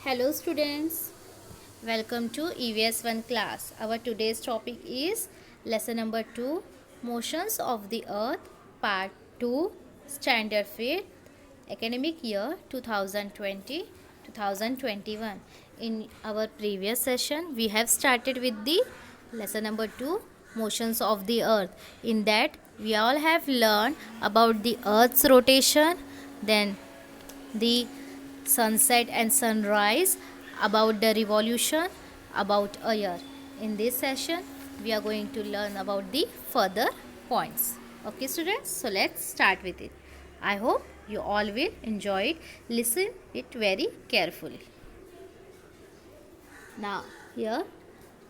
Hello students, welcome to EVS 1 class. Our today's topic is lesson number 2, Motions of the Earth, part 2, standard 5th, academic year 2020-2021. In our previous session, we have started with the lesson number 2, Motions of the Earth. In that, we all have learned about the Earth's rotation, then the sunset and sunrise, about the revolution, about a year. In this session, we are going to learn about the further points. Okay, students, so let's start with it. I hope you all will enjoy it. Listen it very carefully. Now, here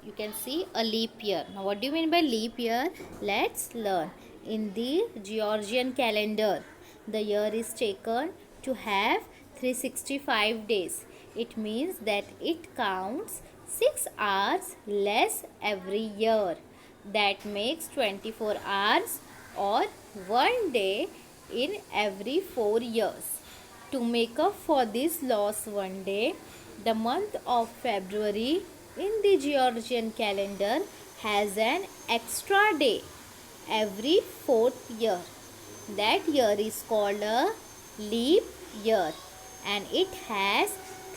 you can see a leap year. Now, what do you mean by leap year? Let's learn. In the Georgian calendar, the year is taken to have 365 days. It means that it counts 6 hours less every year. That makes 24 hours or 1 day in every 4 years. To make up for this loss 1 day, the month of February in the Georgian calendar has an extra day every 4th year. That year is called a leap year and it has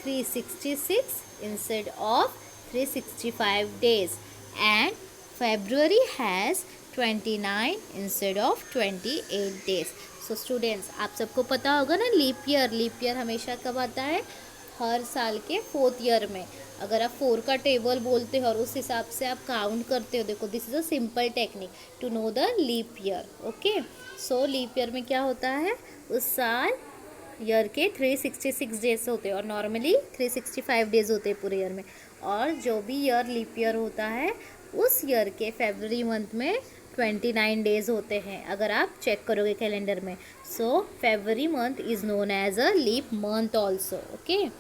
366 instead of 365 days, and February has 29 instead of 28 days. So students, आप सबको पता होगा ना leap year हमेशा कब आता है? हर साल के 4th ईयर में. अगर आप 4 का टेबल बोलते हो और उस हिसाब से आप काउंट करते हो, देखो this is a simple technique to know the leap year. Okay, so leap year में क्या होता है? उस साल ईयर के 366 डेज होते हैं और नॉर्मली 365 डेज होते हैं पूरे ईयर में. और जो भी ईयर लीप ईयर होता है उस ईयर के फरवरी मंथ में 29 डेज होते हैं, अगर आप चेक करोगे कैलेंडर में. So February month is known as a leap month also. Okay,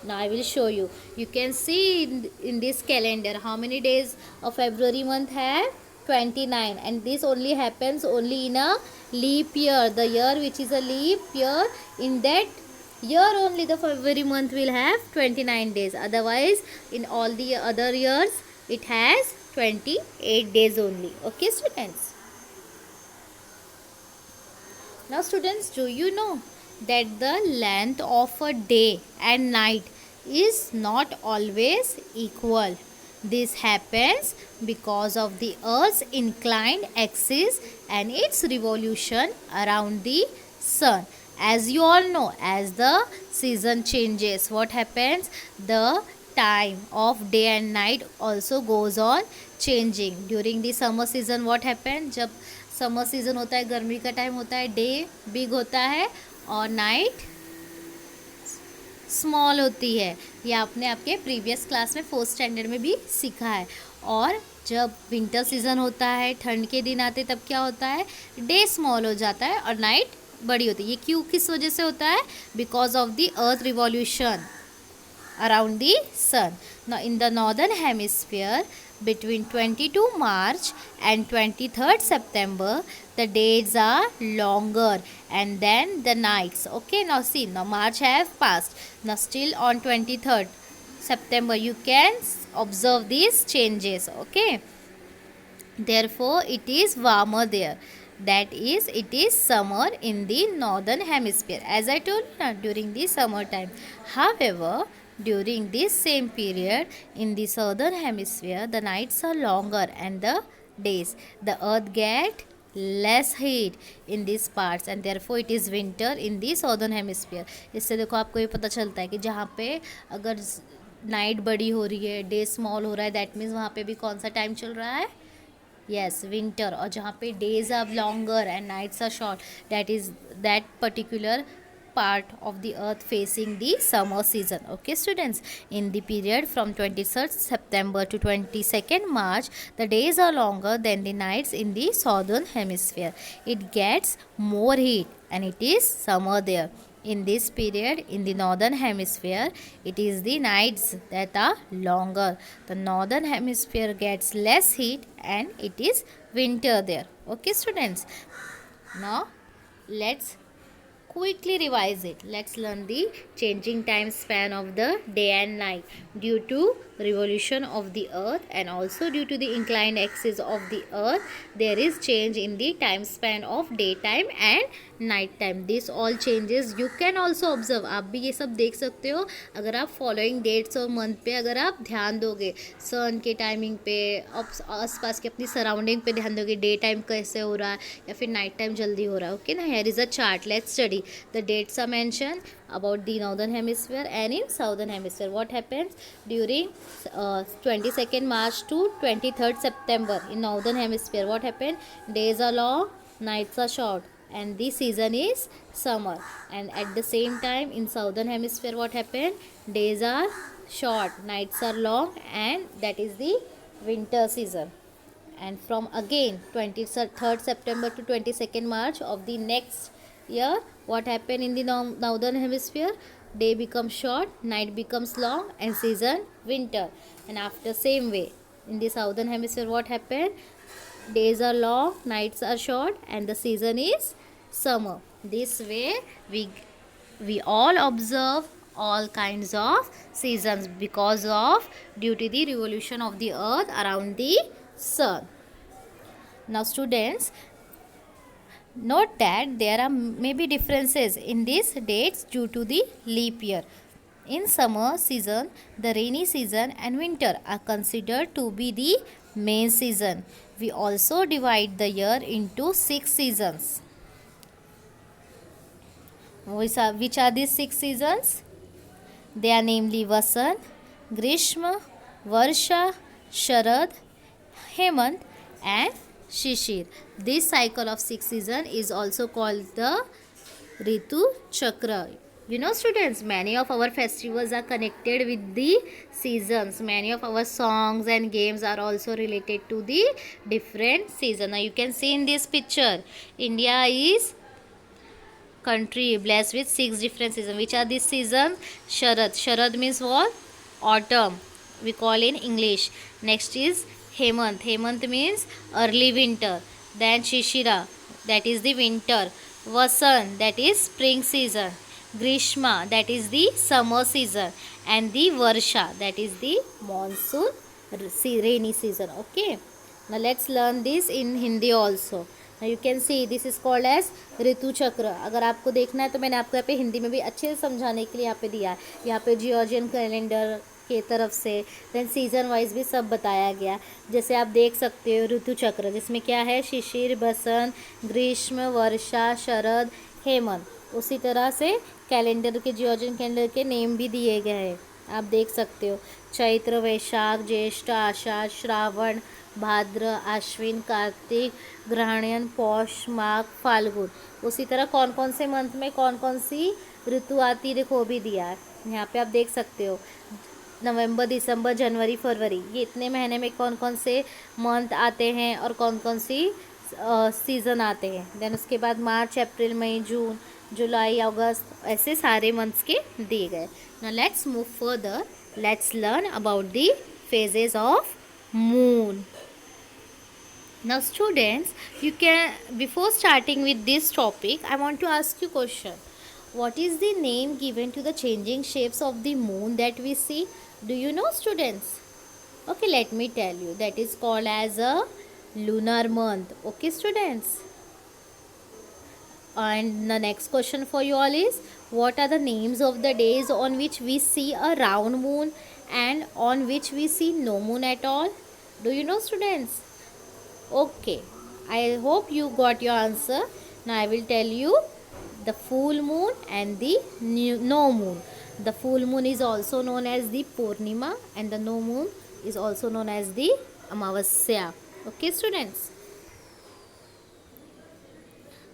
now I will show you. You can see in this calendar how many days of February month have 29, and this only happens only in a leap year. The year which is a leap year, in that year only the February month will have 29 days. Otherwise in all the other years it has 28 days only. Okay students, now students, do you know that the length of a day and night is not always equal? This happens because of the Earth's inclined axis and its revolution around the sun. As you all know, as the season changes, what happens? The time of day and night also goes on changing. During the summer season what happens? जब summer season होता है, गर्मी का time होता है, day big होता है और नाइट स्मॉल होती है. ये आपने आपके प्रीवियस क्लास में 4th स्टैंडर्ड में भी सीखा है. और जब विंटर सीज़न होता है, ठंड के दिन आते, तब क्या होता है? डे स्मॉल हो जाता है और नाइट बड़ी होती है. ये क्यों, किस वजह से होता है? Because of the earth revolution around the sun. Now in the northern hemisphere, between 22 March and 23rd September, the days are longer and then the nights. Okay, now see, now March have passed. Now still on 23rd September you can observe these changes. Okay, therefore it is warmer there. That is, it is summer in the northern hemisphere, as I told you, during the summer time. However, during this same period in the southern hemisphere, the nights are longer and the days. The earth get less heat in these parts and therefore it is winter in the southern hemisphere. इससे देखो आपको ये पता चलता है कि जहाँ पे अगर नाइट बड़ी हो रही है, डे स्मॉल हो रहा है, दैट मीन्स वहाँ पे भी कौन सा टाइम चल रहा है? Yes, winter. और जहाँ पे days are longer and nights are short, that is that particular part of the earth facing the summer season. Okay students, in the period from 23rd September to 22nd March, the days are longer than the nights in the southern hemisphere. It gets more heat and it is summer there. In this period in the northern hemisphere, it is the nights that are longer. The northern hemisphere gets less heat and it is winter there. Okay students, now let's quickly revise it. Let's learn the changing time span of the day and night due to revolution of the earth, and also due to the inclined axis of the earth there is change in the time span of daytime and night time. This all changes you can also observe. आप भी ये सब देख सकते हो अगर आप following dates और मंथ पे अगर आप ध्यान दोगे, सन के टाइमिंग पे, आस पास के अपनी सराउंडिंग पे ध्यान दोगे, डे टाइम कैसे हो रहा है या फिर नाइट टाइम जल्दी हो रहा है. ओके ना, here is a chart. Let's study the dates are mention about the northern hemisphere and in southern hemisphere. What happens during 22nd March to 23rd September in northern hemisphere? What happened? Days are long, nights are short, and the season is summer. And at the same time in southern hemisphere what happened? Days are short, nights are long, and that is the winter season. And from again 23rd September to 22nd March of the next year, what happened in the northern hemisphere? Day becomes short, night becomes long, and season winter. And after same way in the southern hemisphere what happened? Days are long, nights are short, and the season is summer. This way we all observe all kinds of seasons because of due to the revolution of the earth around the sun. Now students, note that there are maybe differences in these dates due to the leap year. In summer season, the rainy season and winter are considered to be the main season. We also divide the year into 6 seasons. Which are these 6 seasons? They are namely Vasant, Grishma, Varsha, Sharad, Hemant, and Shishir. This cycle of 6 seasons is also called the Ritu Chakra. You know students, many of our festivals are connected with the seasons. Many of our songs and games are also related to the different seasons. Now you can see in this picture, India is country blessed with 6 different seasons. Which are these seasons? Sharad. Sharad means what? Autumn. We call in English. Next is Hemant. Hemant means early winter. Then Shishira, that is the winter. Vasant, that is spring season. Grishma, that is the summer season. And the Varsha, that is the monsoon rainy season. Okay. Now let's learn this in Hindi also. Now you can see this is called as ऋतु चक्र. अगर आपको देखना है तो मैंने आपको यहाँ पे हिंदी में भी अच्छे से समझाने के लिए यहाँ पे दिया है. यहाँ पे जियोर्जियन कैलेंडर के तरफ से देन सीज़न वाइज भी सब बताया गया. जैसे आप देख सकते हो ऋतु चक्र, जिसमें क्या है? शिशिर, बसंत, ग्रीष्म, वर्षा, शरद, हेमंत. उसी तरह से कैलेंडर के जियोर्जियन कैलेंडर के नेम भी दिए गए हैं, आप देख सकते हो. चैत्र, वैशाख, ज्येष्ठ, आषाढ़, श्रावण, भाद्र, आश्विन, कार्तिक, ग्रहण, पौष, माघ, फाल्गुन. उसी तरह कौन कौन से मंथ में कौन कौन सी ऋतु आती देखो भी दिया है यहाँ पे, आप देख सकते हो. नवंबर, दिसंबर, जनवरी, फरवरी, ये इतने महीने में कौन कौन से मंथ आते हैं और कौन कौन सी सीज़न आते हैं. देन उसके बाद मार्च, अप्रैल, मई, जून, जुलाई, अगस्त, ऐसे सारे मंथ्स के दिए गए. Now let's move further. Let's learn about the phases of moon. Now students, you can, before starting with this topic, I want to ask you a question. What is the name given to the changing shapes of the moon that we see? Do you know students? Okay, let me tell you. That is called as a lunar month. Okay students. And the next question for you all is, what are the names of the days on which we see a round moon and on which we see no moon at all? Do you know students? Okay, I hope you got your answer. Now I will tell you the full moon and the no moon. The full moon is also known as the Purnima, and the no moon is also known as the Amavasya. Okay students.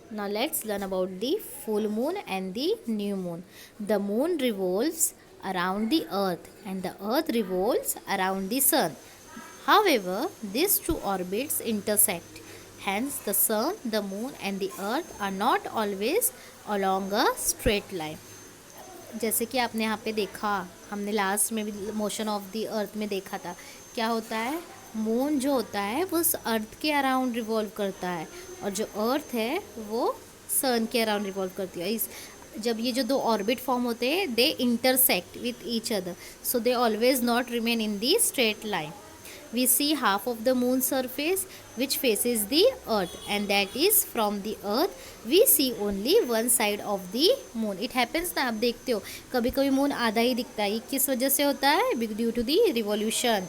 Now let's learn about the full moon and the new moon. The moon revolves around the earth and the earth revolves around the sun. However, these two orbits intersect. Hence, the sun, the moon and the earth are not always along a straight line. जैसे कि आपने यहाँ पे देखा, हमने last में भी motion of the earth में देखा था, क्या होता है? मून जो होता है वो उस अर्थ के अराउंड रिवॉल्व करता है और जो अर्थ है वो सन के अराउंड रिवॉल्व करती है. इस जब ये जो दो ऑर्बिट फॉर्म होते हैं they intersect with each other, so they always not remain in the straight line. We see half of the moon surface which faces the earth, and that is from the earth we see only one side of the moon. It happens ना, आप देखते हो कभी कभी moon आधा ही दिखता है. ये किस वजह से होता है? Due to the revolution.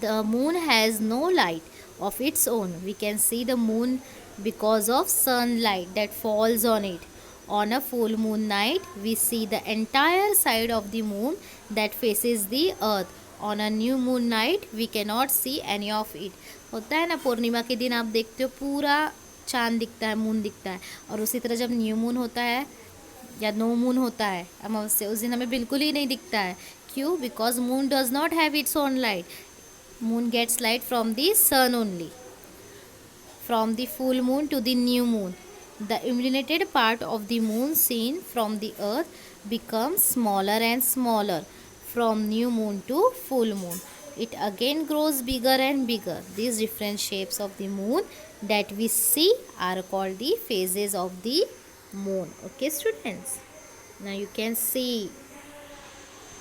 The moon has no light of its own. We can see the moon because of sunlight that falls on it. On a full moon night, we see the entire side of the moon that faces the earth. On a new moon night, we cannot see any of it. होता है ना, पूर्णिमा के दिन आप देखते हो पूरा चांद दिखता है, मून दिखता है. और उसी तरह जब न्यू मून होता है या नो मून होता है अमावस्या, उस दिन हमें बिल्कुल ही नहीं दिखता है. क्यों? Because moon does not have its own light. Moon gets light from the sun only. From the full moon to the new moon, the illuminated part of the moon seen from the earth becomes smaller and smaller. From new moon to full moon, it again grows bigger and bigger. These different shapes of the moon that we see are called the phases of the moon. Okay students, now you can see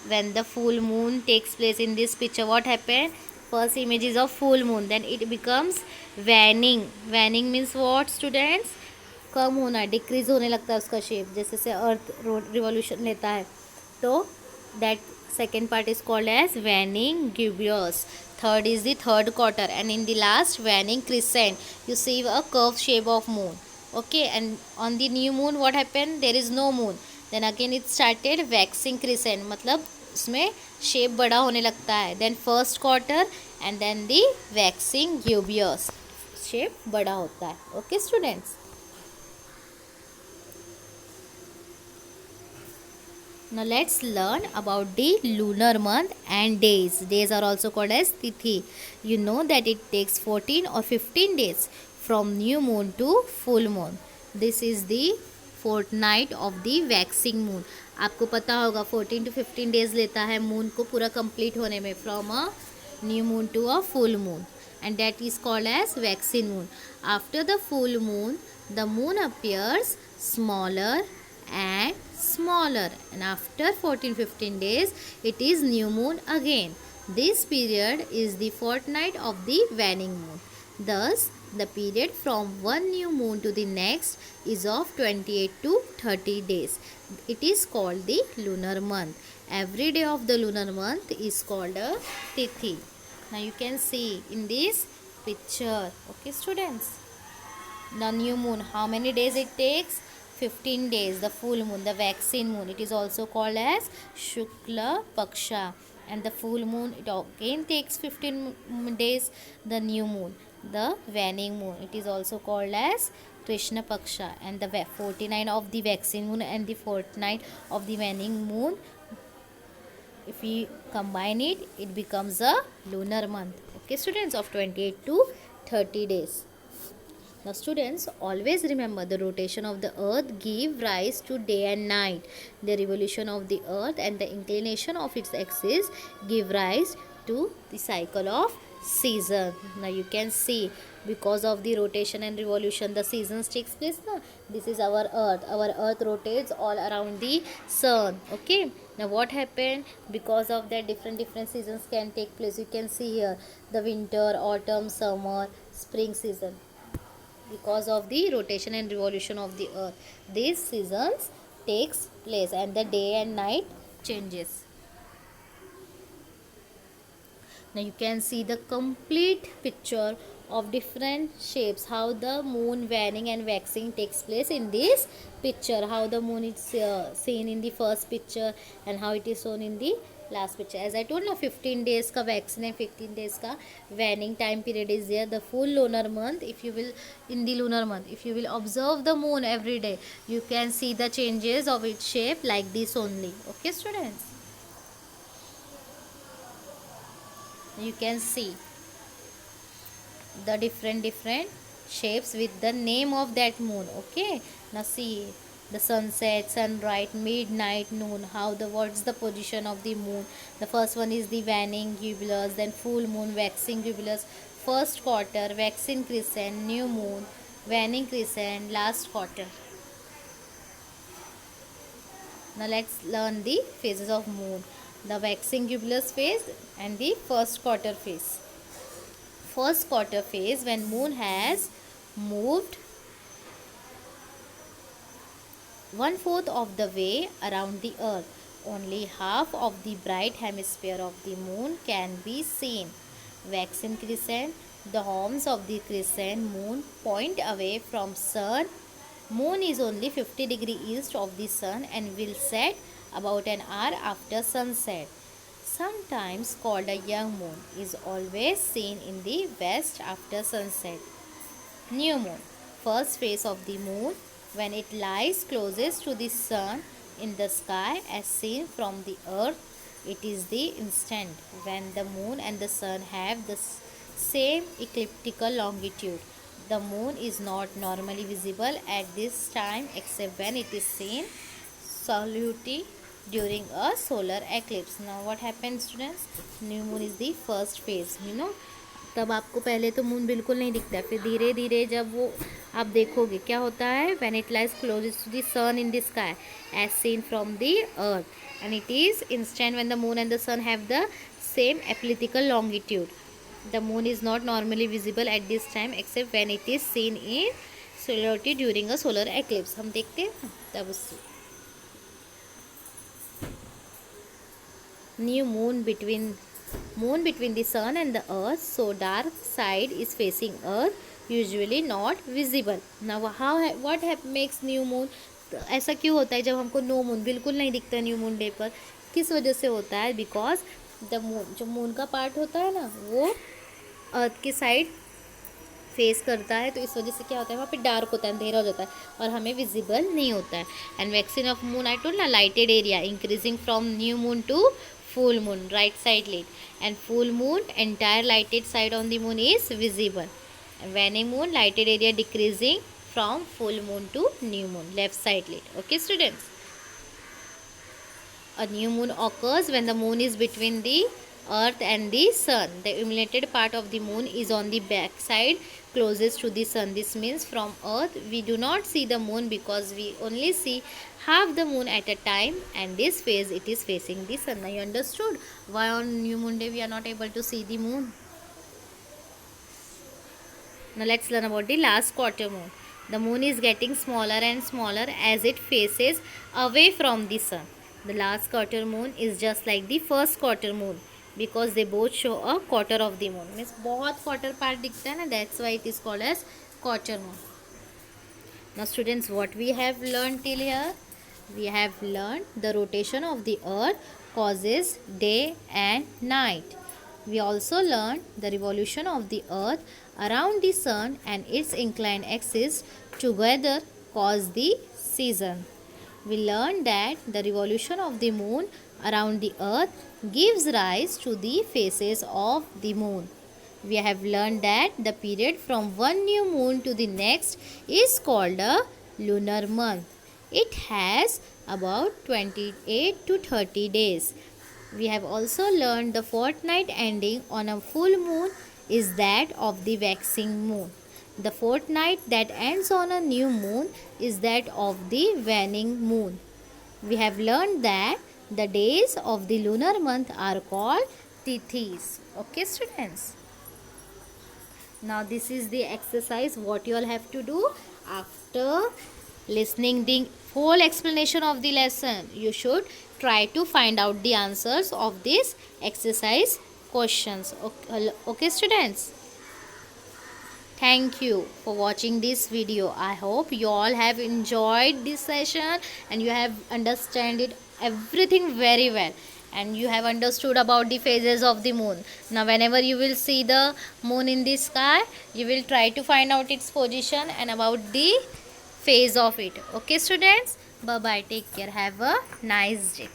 when the full moon takes place in this picture, what happened? First image is of full moon, then it becomes waning. Waning means what students? कम होना, decrease होने लगता है उसका shape जैसे से अर्थ revolution लेता है. तो that second part is called as waning gibbous. Third is the third quarter, and in the last waning crescent. You see a curve shape of moon. Okay, and on the new moon what happen? There is no moon. Then again it started waxing crescent, मतलब उसमें shape बड़ा होने लगता है. Then first quarter and then the waxing gibbous, shape बड़ा होता है. Okay students, now let's learn about the lunar month and days. Days are also called as tithi. You know that it takes 14 or 15 days from new moon to full moon. This is the fortnight of the waxing moon. आपको पता होगा 14 to 15 days लेता है moon को पूरा complete होने में, from a new moon to a full moon, and that is called as waxing moon. After the full moon, the moon appears smaller and smaller, and after 14-15 days it is new moon again. This period is the fortnight of the waning moon. Thus the period from one new moon to the next is of 28 to 30 days. It is called the lunar month. Every day of the lunar month is called a tithi. Now you can see in this picture. Okay students, the new moon, how many days it takes? 15 days. The full moon, the waxing moon, it is also called as Shukla Paksha, and the full moon, it again takes 15 days. The new moon, the waning moon, it is also called as Krishna Paksha, and the 49 of the waxing moon and the fortnight of the waning moon, if we combine it, it becomes a lunar month. Okay students, of 28 to 30 days. Now students, always remember the rotation of the earth give rise to day and night. The revolution of the earth and the inclination of its axis give rise to the cycle of season. Now you can see, because of the rotation and revolution the seasons takes place na? This is our earth rotates all around the sun. Okay, now what happened? Because of that different seasons can take place. You can see here the winter, autumn, summer, spring season. Because of the rotation and revolution of the earth, these seasons takes place and the day and night changes. Now you can see the complete picture of different shapes, how the moon waning and waxing takes place in this picture, how the moon is seen in the first picture and how it is shown in the last picture. As I told you, 15 days ka waxing and 15 days ka waning time period is there. The full lunar month, if you will, in the lunar month, if you will observe the moon every day, you can see the changes of its shape like this only. Okay students, you can see the different shapes with the name of that moon. Okay, now see the sunset, sunrise, midnight, noon, how the what's the position of the moon. The first one is the waning gibbous, then full moon, waxing gibbous, first quarter, waxing crescent, new moon, waning crescent, last quarter. Now let's learn the phases of moon. The waxing gibbous phase and the first quarter phase. First quarter phase, when moon has moved 1/4 of the way around the earth. Only half of the bright hemisphere of the moon can be seen. Waxing crescent. The horns of the crescent moon point away from sun. Moon is only 50 degrees east of the sun and will set about an hour after sunset. Sometimes called a young moon, is always seen in the west after sunset. New moon. First phase of the moon, when it lies closest to the sun in the sky as seen from the earth. It is the instant when the moon and the sun have the same ecliptical longitude. The moon is not normally visible at this time except when it is seen solely during a solar eclipse. Now what happens, students? New moon is the first phase. तब आपको पहले तो moon बिल्कुल नहीं दिखता है, फिर धीरे धीरे जब वो आप देखोगे क्या होता है, when it lies closest to the sun in the sky as seen from the earth, and it is instant when the moon and the sun have the same elliptical longitude. The moon is not normally visible at this time except when it is seen in silhouette during a solar eclipse. हम देखते हैं तब उससे. New moon between the sun and the earth, so dark side is facing earth, usually not visible. Now what makes new moon? ऐसा क्यों होता है जब हमको नो मून बिल्कुल नहीं दिखता न्यू मून डे पर? किस वजह से होता है? बिकॉज द मून, जो मून का पार्ट होता है ना, वो अर्थ के साइड फेस करता है, तो इस वजह से क्या होता है, वहाँ पे डार्क होता है, अंधेरा हो जाता है और हमें विजिबल नहीं होता है. And waxing of moon I told ना, lighted area increasing from new moon to full moon, right side lit, and full moon entire lighted side on the moon is visible. Waning moon, lighted area decreasing from full moon to new moon, left side lit. Okay students, a new moon occurs when the moon is between the earth and the sun. The illuminated part of the moon is on the back side closest to the sun. This means from earth we do not see the moon because we only see half the moon at a time, and this phase it is facing the sun. Now you understood why on new moon day we are not able to see the moon. Now let's learn about the last quarter moon. The moon is getting smaller and smaller as it faces away from the sun. The last quarter moon is just like the first quarter moon because they both show a quarter of the moon. Means बहुत quarter part दिखता है ना, that's why it is called as quarter moon. Now students, what we have learned till here? We have learned the rotation of the earth causes day and night. We also learned the revolution of the earth around the sun and its inclined axis together cause the season. We learned that the revolution of the moon around the earth gives rise to the phases of the moon. We have learned that the period from one new moon to the next is called a lunar month. It has about 28 to 30 days. We have also learned the fortnight ending on a full moon is that of the waxing moon. The fortnight that ends on a new moon is that of the waning moon. We have learned that the days of the lunar month are called tithis. Okay students? Now this is the exercise what you all have to do after listening the whole explanation of the lesson. You should try to find out the answers of this exercise questions. Okay students? Thank you for watching this video. I hope you all have enjoyed this session and you have understood it everything very well, and you have understood about the phases of the moon. Now whenever you will see the moon in the sky, you will try to find out its position and about the phase of it. Okay students, bye bye, take care, have a nice day.